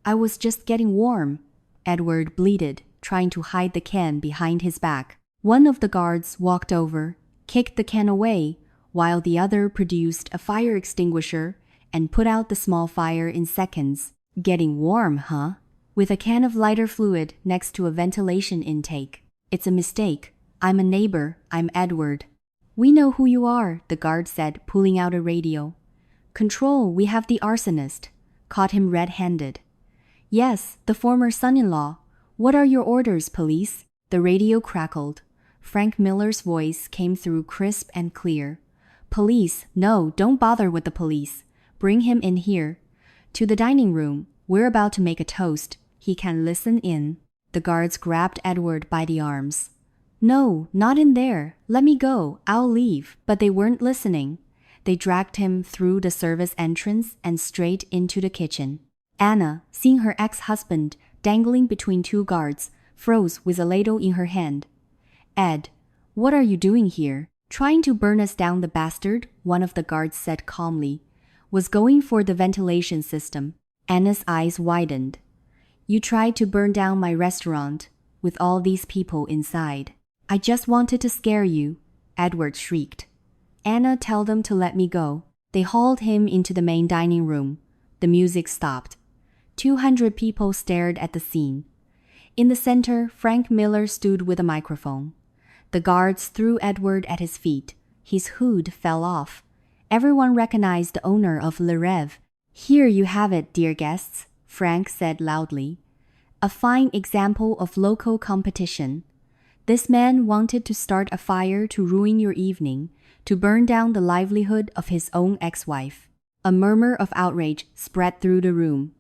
was just getting warm. Edward bleated, trying to hide the can behind his back. One of the guards walked over, kicked the can away, while the other produced a fire extinguisher and put out the small fire in seconds. Getting warm, huh? With a can of lighter fluid next to a ventilation intake. It's a mistake. I'm a neighbor. I'm Edward. We know who you are, the guard said, pulling out a radio. Control, we have the arsonist. Caught him red-handed. Yes, the former son-in-law. What are your orders, police? The radio crackled. Frank Miller's voice came through crisp and clear. Police, no, don't bother with the police. Bring him in here. To the dining room. We're about to make a toast. He can listen in. The guards grabbed Edward by the arms. No, not in there. Let me go. I'll leave. But they weren't listening. They dragged him through the service entrance and straight into the kitchen. Anna, seeing her ex-husband dangling between two guards, froze with a ladle in her hand. Ed, what are you doing here? Trying to burn us down, the bastard, one of the guards said calmly. Was going for the ventilation system. Anna's eyes widened. You tried to burn down my restaurant, with all these people inside. I just wanted to scare you, Edward shrieked. Anna, tell them to let me go. They hauled him into the main dining room. The music stopped. 200 people stared at the scene. In the center, Frank Miller stood with a microphone. The guards threw Edward at his feet. His hood fell off. Everyone recognized the owner of Le Rêve. Here you have it, dear guests, Frank said loudly. A fine example of local competition. This man wanted to start a fire to ruin your evening, to burn down the livelihood of his own ex-wife. A murmur of outrage spread through the room.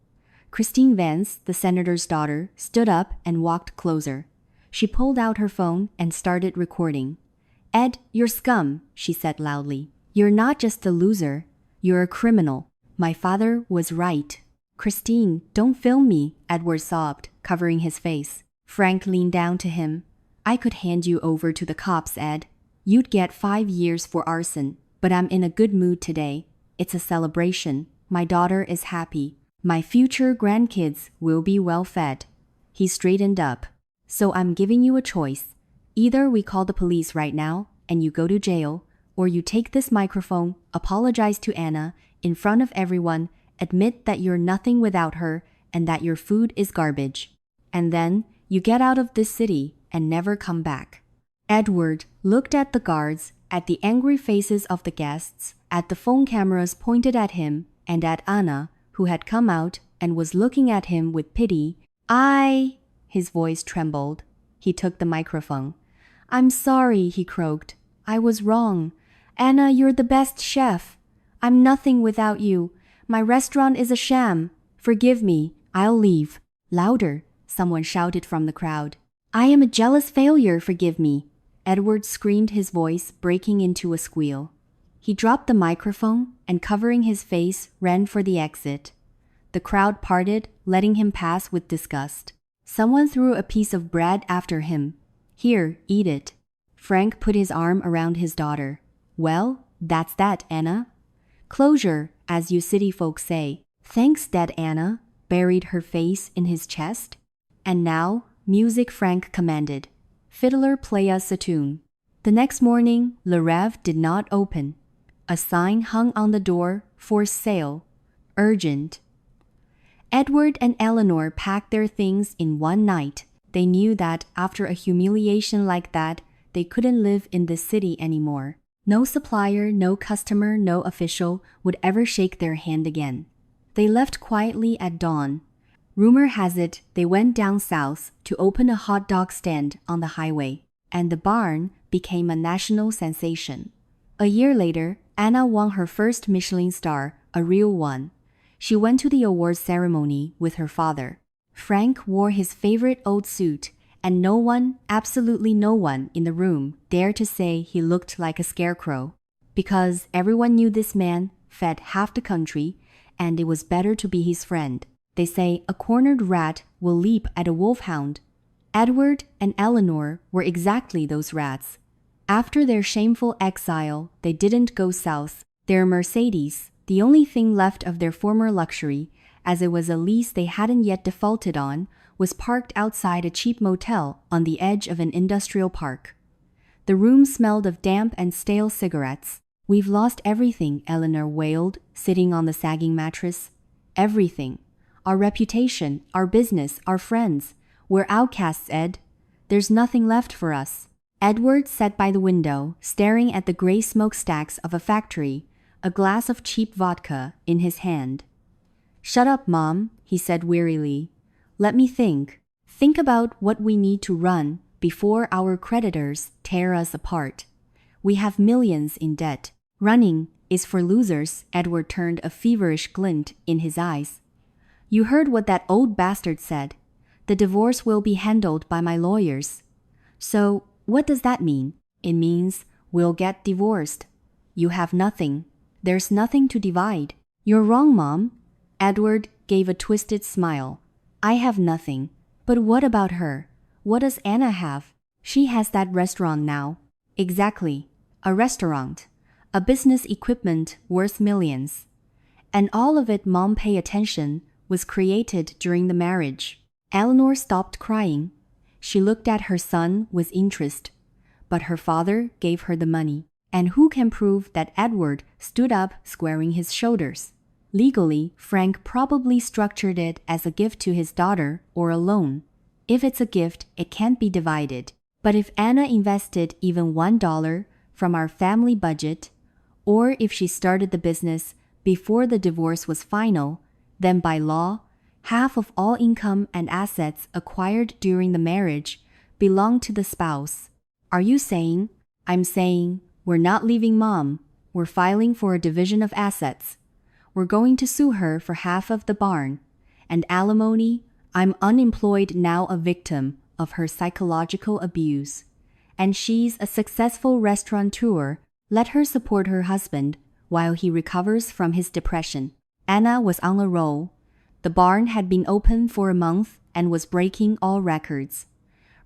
Christine Vance, the senator's daughter, stood up and walked closer. She pulled out her phone and started recording. Ed, you're scum, she said loudly. You're not just a loser. You're a criminal. My father was right. Christine, don't film me, Edward sobbed, covering his face. Frank leaned down to him. I could hand you over to the cops, Ed. You'd get 5 years for arson, but I'm in a good mood today. It's a celebration. My daughter is happy. My future grandkids will be well fed. He straightened up. So I'm giving you a choice. Either we call the police right now and you go to jail, or you take this microphone, apologize to Anna in front of everyone, admit that you're nothing without her and that your food is garbage. And then you get out of this city and never come back. Edward looked at the guards, at the angry faces of the guests, at the phone cameras pointed at him, and at Anna, who had come out and was looking at him with pity. His voice trembled. He took the microphone. I'm sorry, he croaked. I was wrong. Anna, you're the best chef. I'm nothing without you. My restaurant is a sham. Forgive me. I'll leave. Louder, someone shouted from the crowd. I am a jealous failure, forgive me. Edward screamed, his voice breaking into a squeal. He dropped the microphone and, covering his face, ran for the exit. The crowd parted, letting him pass with disgust. Someone threw a piece of bread after him. Here, eat it. Frank put his arm around his daughter. Well, that's that, Anna. Closure, as you city folks say. Thanks, Dad. Anna buried her face in his chest. And now, music, Frank commanded. Fiddler, play us a tune. The next morning, Le Rêve did not open. A sign hung on the door, for sale. Urgent. Edward and Eleanor packed their things in one night. They knew that after a humiliation like that, they couldn't live in this city anymore. No supplier, no customer, no official would ever shake their hand again. They left quietly at dawn. Rumor has it they went down south to open a hot dog stand on the highway, and the barn became a national sensation. A year later, Anna won her first Michelin star, a real one. She went to the awards ceremony with her father. Frank wore his favorite old suit, and no one, absolutely no one in the room dared to say he looked like a scarecrow, because everyone knew this man fed half the country, and it was better to be his friend. They say a cornered rat will leap at a wolfhound. Edward and Eleanor were exactly those rats. After their shameful exile, they didn't go south. Their Mercedes, the only thing left of their former luxury, as it was a lease they hadn't yet defaulted on, was parked outside a cheap motel on the edge of an industrial park. The room smelled of damp and stale cigarettes. We've lost everything, Eleanor wailed, sitting on the sagging mattress. Everything. Our reputation, our business, our friends. We're outcasts, Ed. There's nothing left for us. Edward sat by the window, staring at the gray smokestacks of a factory, a glass of cheap vodka in his hand. Shut up, Mom, he said wearily. Let me think. Think about what we need to run before our creditors tear us apart. We have millions in debt. Running is for losers. Edward turned a feverish glint in his eyes. You heard what that old bastard said. The divorce will be handled by my lawyers. So, What does that mean? It means we'll get divorced. You have nothing. There's nothing to divide. You're wrong, Mom. Edward gave a twisted smile. I have nothing. But what about her? What does Anna have? She has that restaurant now. Exactly. A restaurant. A business equipment worth millions. And all of it, Mom, pay attention, was created during the marriage. Eleanor stopped crying. She looked at her son with interest. But her father gave her the money. And who can prove that Edward stood up squaring his shoulders? Legally, Frank probably structured it as a gift to his daughter or a loan. If it's a gift, it can't be divided. But if Anna invested even $1 from our family budget, or if she started the business before the divorce was final, then by law, half of all income and assets acquired during the marriage belong to the spouse. Are you saying? I'm saying, we're not leaving Mom. We're filing for a division of assets. We're going to sue her for half of the barn. And alimony, I'm unemployed now, a victim of her psychological abuse. And she's a successful restaurateur. Let her support her husband while he recovers from his depression. Anna was on a roll. The barn had been open for a month and was breaking all records.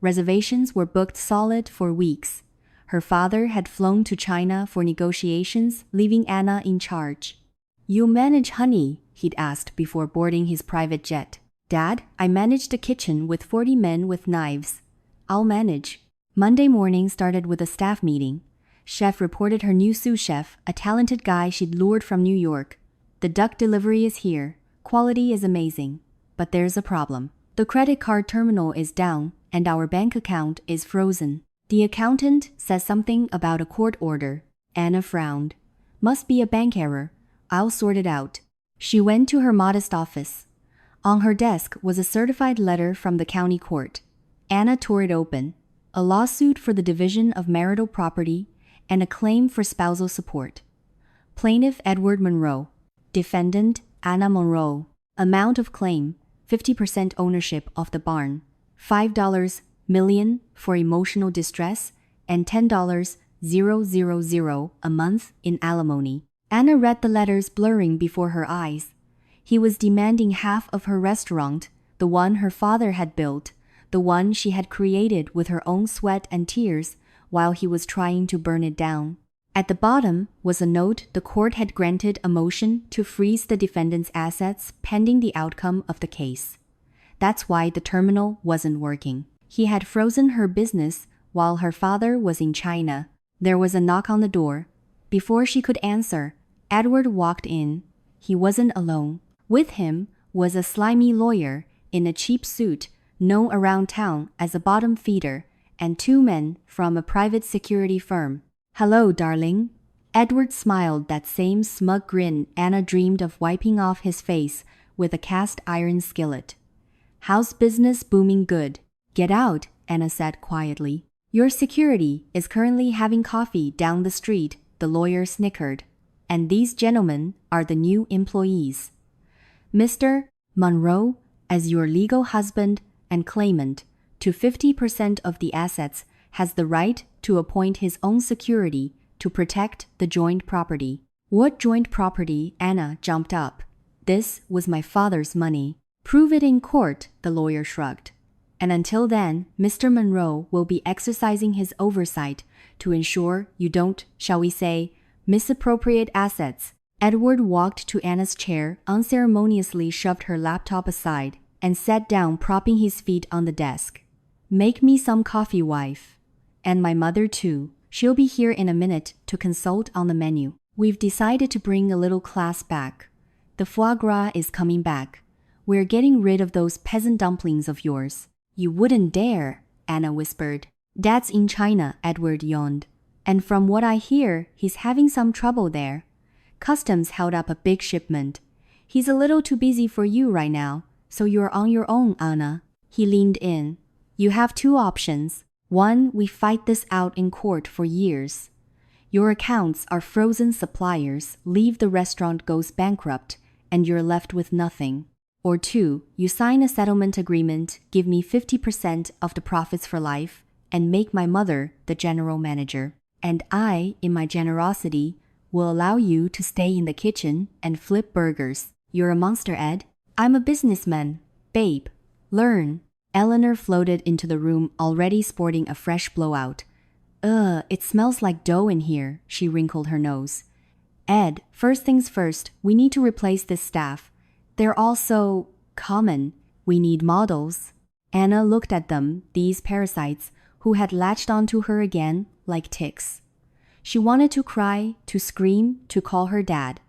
Reservations were booked solid for weeks. Her father had flown to China for negotiations, leaving Anna in charge. You manage, honey? He'd asked before boarding his private jet. Dad, I manage the kitchen with 40 men with knives. I'll manage. Monday morning started with a staff meeting. Chef reported her new sous chef, a talented guy she'd lured from New York. The duck delivery is here. Quality is amazing. But there's a problem. The credit card terminal is down, and our bank account is frozen. The accountant says something about a court order. Anna frowned. Must be a bank error. I'll sort it out. She went to her modest office. On her desk was a certified letter from the county court. Anna tore it open. A lawsuit for the division of marital property and a claim for spousal support. Plaintiff Edward Monroe. Defendant Anna Monroe. Amount of claim, 50% ownership of the barn. $5 million for emotional distress and $10,000 a month in alimony. Anna read the letters blurring before her eyes. He was demanding half of her restaurant, the one her father had built, the one she had created with her own sweat and tears while he was trying to burn it down. At the bottom was a note the court had granted a motion to freeze the defendant's assets pending the outcome of the case. That's why the terminal wasn't working. He had frozen her business while her father was in China. There was a knock on the door. Before she could answer, Edward walked in. He wasn't alone. With him was a slimy lawyer in a cheap suit known around town as a bottom feeder, and 2 men from a private security firm. Hello, darling. Edward smiled, that same smug grin Anna dreamed of wiping off his face with a cast iron skillet. How's business? Booming good. Get out, Anna said quietly. Your security is currently having coffee down the street, the lawyer snickered. And these gentlemen are the new employees. Mr. Monroe, as your legal husband and claimant to 50% of the assets, has the right to appoint his own security to protect the joint property. What joint property? Anna jumped up. This was my father's money. Prove it in court, the lawyer shrugged. And until then, Mr. Monroe will be exercising his oversight to ensure you don't, shall we say, misappropriate assets. Edward walked to Anna's chair, unceremoniously shoved her laptop aside, and sat down, propping his feet on the desk. Make me some coffee, wife. And my mother too. She'll be here in a minute to consult on the menu. We've decided to bring a little class back. The foie gras is coming back. We're getting rid of those peasant dumplings of yours. You wouldn't dare, Anna whispered. Dad's in China, Edward yawned. And from what I hear, he's having some trouble there. Customs held up a big shipment. He's a little too busy for you right now, so you're on your own, Anna. He leaned in. You have 2 options. 1, we fight this out in court for years. Your accounts are frozen, suppliers, leave, the restaurant goes bankrupt, and you're left with nothing. Or 2, you sign a settlement agreement, give me 50% of the profits for life, and make my mother the general manager. And I, in my generosity, will allow you to stay in the kitchen and flip burgers. You're a monster, Ed. I'm a businessman. Babe, learn. Eleanor floated into the room already sporting a fresh blowout. Ugh, it smells like dough in here, she wrinkled her nose. Ed, first things first, we need to replace this staff. They're all so common. We need models. Anna looked at them, these parasites, who had latched onto her again like ticks. She wanted to cry, to scream, to call her dad.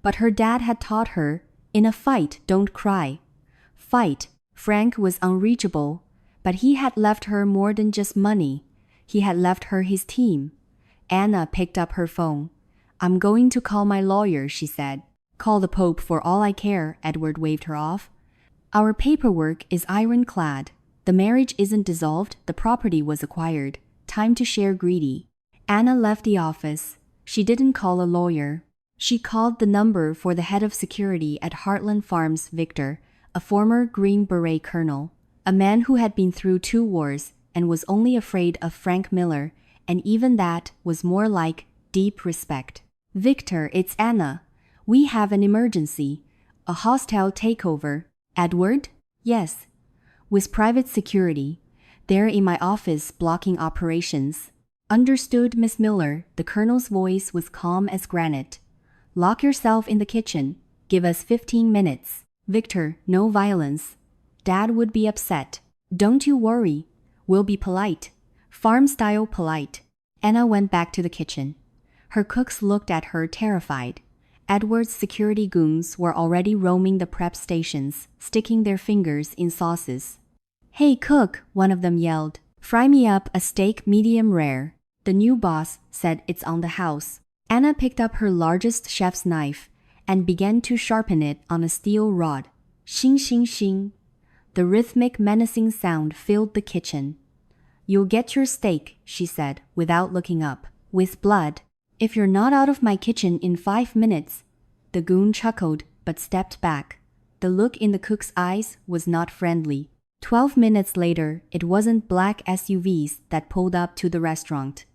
But her dad had taught her, in a fight, don't cry. Fight. Frank was unreachable, but he had left her more than just money. He had left her his team. Anna picked up her phone. I'm going to call my lawyer, she said. Call the Pope for all I care, Edward waved her off. Our paperwork is ironclad. The marriage isn't dissolved, the property was acquired. Time to share greedy. Anna left the office. She didn't call a lawyer. She called the number for the head of security at Heartland Farms, Victor, a former Green Beret colonel, a man who had been through 2 wars and was only afraid of Frank Miller, and even that was more like deep respect. Victor, it's Anna. We have an emergency. A hostile takeover. Edward? Yes. With private security. They're in my office blocking operations. Understood, Miss Miller. The colonel's voice was calm as granite. Lock yourself in the kitchen. Give us 15 minutes. Victor, no violence. Dad would be upset. Don't you worry. We'll be polite. Farm-style polite. Anna went back to the kitchen. Her cooks looked at her terrified. Edward's security goons were already roaming the prep stations, sticking their fingers in sauces. Hey cook, one of them yelled. Fry me up a steak medium rare. The new boss said it's on the house. Anna picked up her largest chef's knife and began to sharpen it on a steel rod. Shing, shing, shing. The rhythmic, menacing sound filled the kitchen. You'll get your steak, she said, without looking up. With blood. If you're not out of my kitchen in 5 minutes. The goon chuckled, but stepped back. The look in the cook's eyes was not friendly. 12 minutes later, it wasn't black SUVs that pulled up to the restaurant.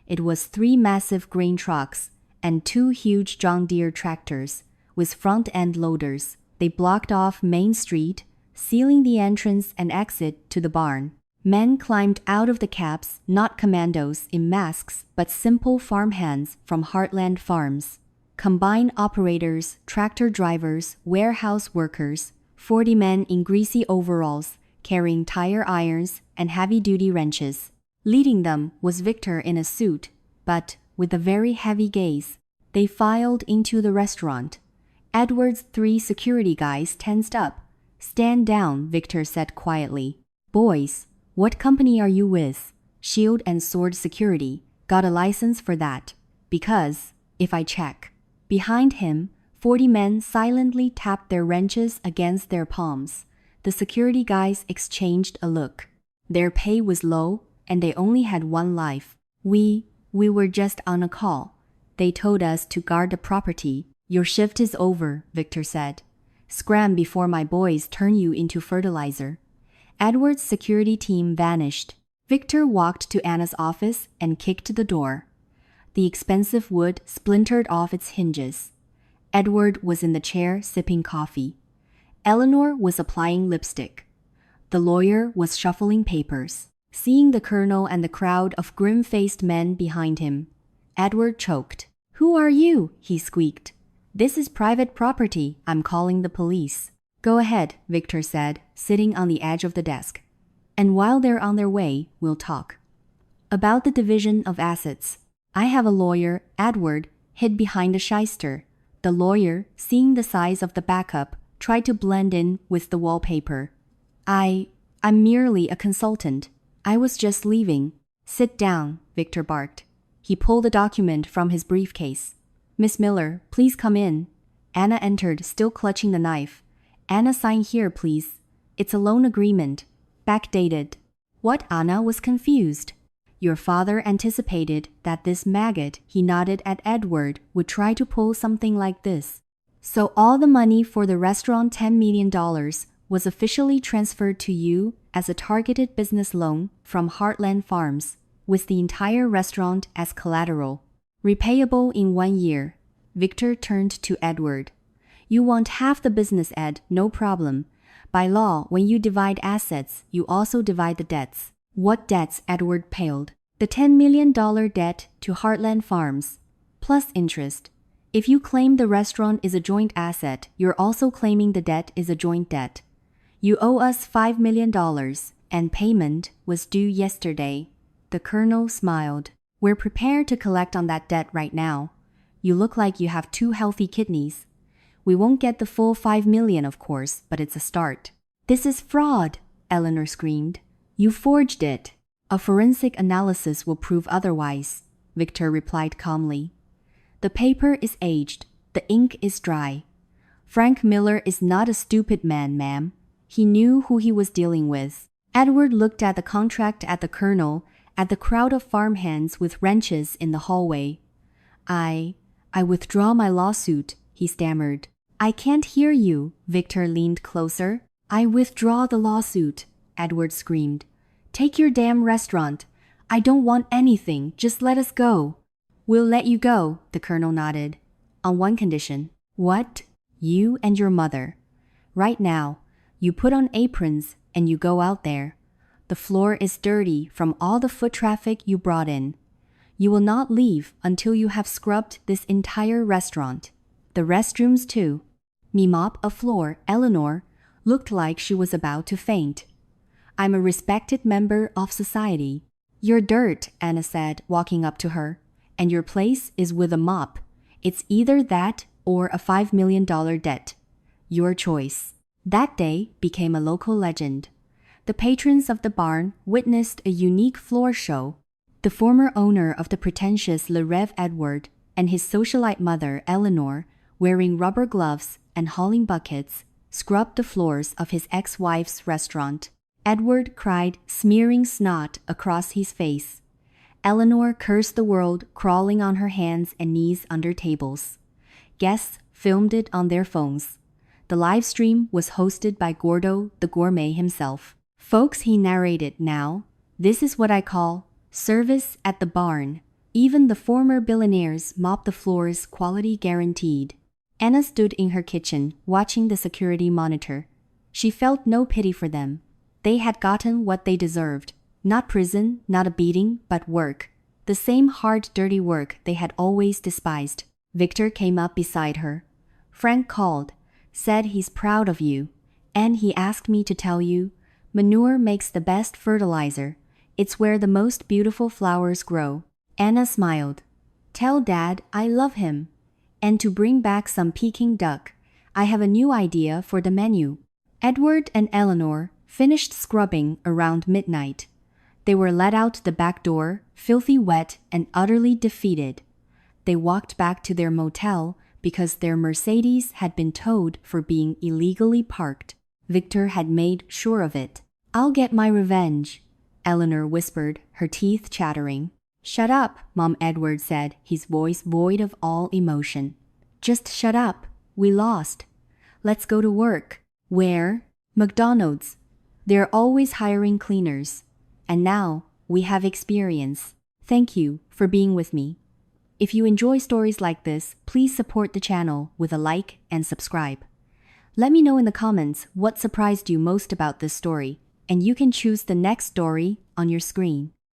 It was 3 massive grain trucks and 2 huge John Deere tractors with front-end loaders. They blocked off Main Street, sealing the entrance and exit to the barn. Men climbed out of the cabs, not commandos in masks, but simple farmhands from Heartland Farms. Combine operators, tractor drivers, warehouse workers, 40 men in greasy overalls, carrying tire irons and heavy-duty wrenches. Leading them was Victor in a suit, but with a very heavy gaze. They filed into the restaurant. Edward's 3 security guys tensed up. Stand down, Victor said quietly. Boys, what company are you with? Shield and Sword Security. Got a license for that. Because, if I check. Behind him, 40 men silently tapped their wrenches against their palms. The security guys exchanged a look. Their pay was low, and they only had 1 life. We were just on a call. They told us to guard the property. Your shift is over, Victor said. Scram before my boys turn you into fertilizer. Edward's security team vanished. Victor walked to Anna's office and kicked the door. The expensive wood splintered off its hinges. Edward was in the chair sipping coffee. Eleanor was applying lipstick. The lawyer was shuffling papers. Seeing the colonel and the crowd of grim-faced men behind him, Edward choked. Who are you? He squeaked. This is private property. I'm calling the police. Go ahead, Victor said, sitting on the edge of the desk. And while they're on their way, we'll talk. About the division of assets. I have a lawyer, Edward, hid behind a shyster. The lawyer, seeing the size of the backup, tried to blend in with the wallpaper. I'm merely a consultant. I was just leaving. Sit down, Victor barked. He pulled a document from his briefcase. Miss Miller, please come in. Anna entered, still clutching the knife. Anna, sign here, please. It's a loan agreement. Backdated. What? Anna was confused. Your father anticipated that this maggot, he nodded at Edward, would try to pull something like this. So all the money for the restaurant $10 million was officially transferred to you as a targeted business loan from Heartland Farms, with the entire restaurant as collateral. Repayable in 1 year. Victor turned to Edward. You want half the business, Ed, no problem. By law, when you divide assets, you also divide the debts. What debts? Edward paled. The $10 million debt to Heartland Farms, plus interest. If you claim the restaurant is a joint asset, you're also claiming the debt is a joint debt. You owe us $5 million, and payment was due yesterday. The colonel smiled. We're prepared to collect on that debt right now. You look like you have 2 healthy kidneys. We won't get the full $5 million, of course, but it's a start. This is fraud, Eleanor screamed. You forged it. A forensic analysis will prove otherwise, Victor replied calmly. The paper is aged. The ink is dry. Frank Miller is not a stupid man, ma'am. He knew who he was dealing with. Edward looked at the contract, at the colonel, at the crowd of farmhands with wrenches in the hallway. I withdraw my lawsuit, he stammered. I can't hear you, Victor leaned closer. I withdraw the lawsuit, Edward screamed. Take your damn restaurant. I don't want anything, just let us go. We'll let you go, the colonel nodded. On one condition. What? You and your mother. Right now, you put on aprons and you go out there. The floor is dirty from all the foot traffic you brought in. You will not leave until you have scrubbed this entire restaurant. The restrooms too. Me mop a floor, Eleanor looked like she was about to faint. I'm a respected member of society. You're dirt, Anna said, walking up to her. And your place is with a mop. It's either that or a $5 million debt. Your choice. That day became a local legend. The patrons of the barn witnessed a unique floor show. The former owner of the pretentious Le Rev Edward and his socialite mother Eleanor, wearing rubber gloves and hauling buckets, scrubbed the floors of his ex-wife's restaurant. Edward cried, smearing snot across his face. Eleanor cursed the world, crawling on her hands and knees under tables. Guests filmed it on their phones. The live stream was hosted by Gordo the Gourmet himself. Folks, he narrated now, this is what I call service at the barn. Even the former billionaires mop the floors, quality guaranteed. Anna stood in her kitchen, watching the security monitor. She felt no pity for them. They had gotten what they deserved. Not prison, not a beating, but work. The same hard, dirty work they had always despised. Victor came up beside her. Frank called, said he's proud of you. And he asked me to tell you, manure makes the best fertilizer. It's where the most beautiful flowers grow. Anna smiled. Tell Dad I love him. And to bring back some Peking duck. I have a new idea for the menu. Edward and Eleanor finished scrubbing around midnight. They were let out the back door, filthy wet and utterly defeated. They walked back to their motel because their Mercedes had been towed for being illegally parked. Victor had made sure of it. I'll get my revenge, Eleanor whispered, her teeth chattering. Shut up, Mom, Edward said, his voice void of all emotion. Just shut up. We lost. Let's go to work. Where? McDonald's. They're always hiring cleaners. And now, we have experience. Thank you for being with me. If you enjoy stories like this, please support the channel with a like and subscribe. Let me know in the comments what surprised you most about this story, and you can choose the next story on your screen.